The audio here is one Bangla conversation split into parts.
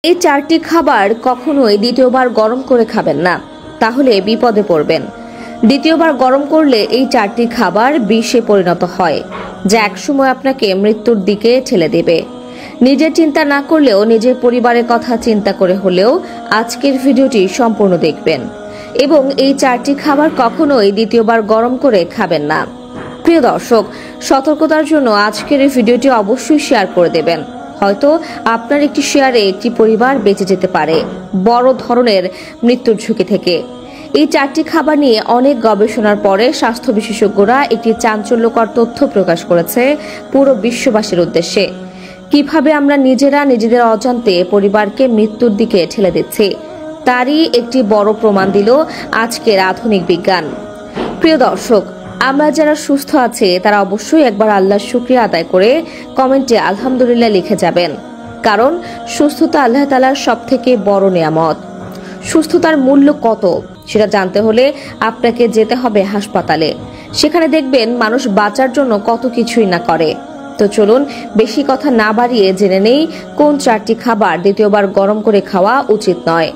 এই চারটি খাবার কখনোই দ্বিতীয়বার গরম করে খাবেন না, তাহলে বিপদে পড়বেন। দ্বিতীয়বার গরম করলে এই চারটি খাবার বিষে পরিণত হয়, যা একসময় আপনাকে মৃত্যুর দিকে ঠেলে দেবে। নিজের চিন্তা না করলেও নিজের পরিবারের কথা চিন্তা করে হলেও আজকের ভিডিওটি সম্পূর্ণ দেখবেন এবং এই চারটি খাবার কখনোই দ্বিতীয়বার গরম করে খাবেন না। প্রিয় দর্শক, সতর্কতার জন্য আজকের এই ভিডিওটি অবশ্যই শেয়ার করে দেবেন। হয়তো আপনার একটি শেয়ারে একটি পরিবার বেঁচে যেতে পারে বড় ধরনের মৃত্যুর ঝুঁকি থেকে। এই চারটি খাবার নিয়ে অনেক গবেষণার পরে স্বাস্থ্য বিশেষজ্ঞরা একটি চাঞ্চল্যকর তথ্য প্রকাশ করেছে পুরো বিশ্ববাসীর উদ্দেশ্যে। কিভাবে আমরা নিজেরা নিজেদের অজান্তে পরিবারকে মৃত্যুর দিকে ঠেলে দিচ্ছি, তারই একটি বড় প্রমাণ দিল আজকের আধুনিক বিজ্ঞান। প্রিয় দর্শক, আমরা যারা সুস্থ আছে তারা অবশ্যই একবার আল্লাহর শুকরিয়া আদায় করে কমেন্টে আলহামদুলিল্লাহ লিখে যাবেন, কারণ সুস্থতা আল্লাহ তাআলার সবথেকে বড় নিয়ামত। সুস্থতার মূল্য কত সেটা জানতে হলে আপনাকে যেতে হবে হাসপাতালে। সেখানে দেখবেন মানুষ বাঁচার জন্য কত কিছুই না করে। তো চলুন বেশি কথা না বাড়িয়ে জেনে নেই কোন চারটি খাবার দ্বিতীয়বার গরম করে খাওয়া উচিত নয়।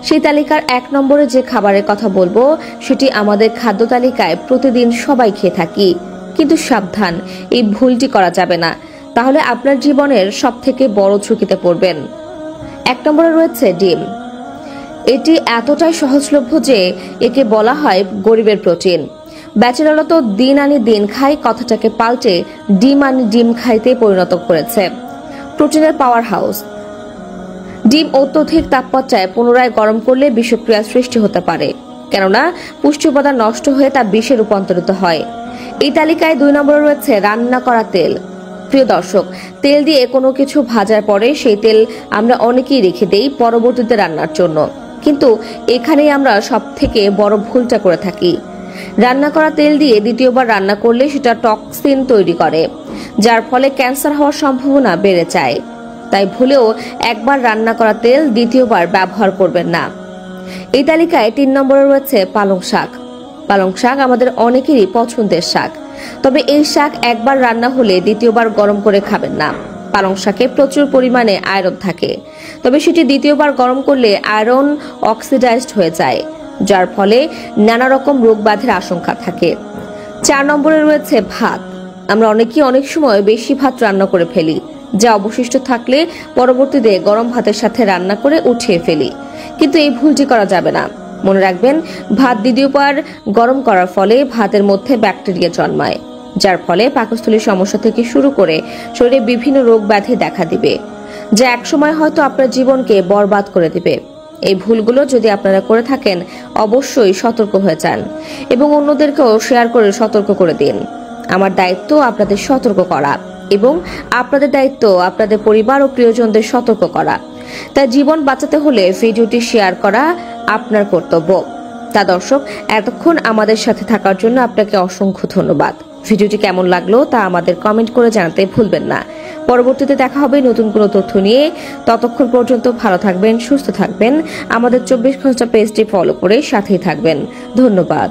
সেই তালিকার 1 নম্বরে যে খাবারের কথা বলবো সেটি আমাদের খাদ্য তালিকায় প্রতিদিন সবাই খেয়ে থাকি, কিন্তু সাবধান, এই ভুলটি করা যাবে না, তাহলে আপনার জীবনের সবথেকে বড় ঝুঁকিতে পড়বেন। 1 নম্বরে রয়েছে ডিম। এটি এতটাই সহজলভ্য যে একে বলা হয় গরিবের প্রোটিন। ব্যাচেলররা তো দিন আনি দিন খায় কথাটাকে পাল্টে ডিম আনি ডিম খাইতে পরিণত করেছে। প্রোটিনের পাওয়ার হাউস। ডিম অত্যধিক তাপমাত্রায় পুনরায় গরম করলে বিষক্রিয়া সৃষ্টি হতে পারে, কেননা পুষ্টি উপাদান নষ্ট হয়ে তা বিষে রূপান্তরিত হয়। এই তালিকায় 2 নম্বরে রয়েছে রান্না করা তেল। প্রিয় দর্শক, তেল দিয়ে কোনো কিছু ভাজার পরে সেই তেল আমরা অনেকেই রেখে দেই পরবর্তীতে রান্নার জন্য, কিন্তু এখানেই আমরা সবথেকে বড় ভুলটা করে থাকি। রান্না করা তেল দিয়ে দ্বিতীয়বার রান্না করলে সেটা টক্সিন তৈরি করে, যার ফলে ক্যান্সার হওয়ার সম্ভাবনা বেড়ে যায়। তাই ভুলেও একবার রান্না করা তেল দ্বিতীয়বার ব্যবহার করবেন না। এই তালিকায় 3 নম্বরে রয়েছে পালং শাক। পালং শাক আমাদের অনেকেরই পছন্দের শাক, তবে এই শাক একবার রান্না হলে দ্বিতীয়বার গরম করে খাবেন না। পালং শাকে প্রচুর পরিমাণে আয়রন থাকে, তবে সেটি দ্বিতীয়বার গরম করলে আয়রন অক্সিডাইজড হয়ে যায়, যার ফলে নানা রকম রোগ ব্যাধির আশঙ্কা থাকে। 4 নম্বরে রয়েছে ভাত। আমরা অনেকেই অনেক সময় বেশি ভাত রান্না করে ফেলি, যা অবশিষ্ট থাকলে পরবর্তীতে গরম ভাতের সাথে রান্না করে উঠিয়ে ফেলি, কিন্তু এই ভুলটি করা যাবে না। মনে রাখবেন, ভাত দ্বিতীয়বার গরম করার ফলে ভাতের মধ্যে ব্যাকটেরিয়া জন্মায়, যার ফলে পাকস্থলীর সমস্যা থেকে শুরু করে শরীরে বিভিন্ন রোগ ব্যাধি দেখা দিবে, যা একসময় হয়তো আপনার জীবনকে বরবাদ করে দিবে। এই ভুলগুলো যদি আপনারা করে থাকেন অবশ্যই সতর্ক হয়ে যান এবং অন্যদেরকেও শেয়ার করে সতর্ক করে দিন। আমার দায়িত্ব আপনাদের সতর্ক করা এবং আপনাদের দায়িত্ব আপনাদের পরিবার ও প্রিয়জনদের সতর্ক করা। তাই জীবন বাঁচাতে হলে ভিডিওটি শেয়ার করা আপনার কর্তব্য। তা দর্শক, এতক্ষণ আমাদের সাথে থাকার জন্য আপনাকে অসংখ্য ধন্যবাদ। ভিডিওটি কেমন লাগলো তা আমাদের কমেন্ট করে জানাতে ভুলবেন না। পরবর্তীতে দেখা হবে নতুন কোনো তথ্য নিয়ে। ততক্ষণ পর্যন্ত ভালো থাকবেন, সুস্থ থাকবেন। আমাদের 24 ঘন্টা পেজটি ফলো করে সাথেই থাকবেন। ধন্যবাদ।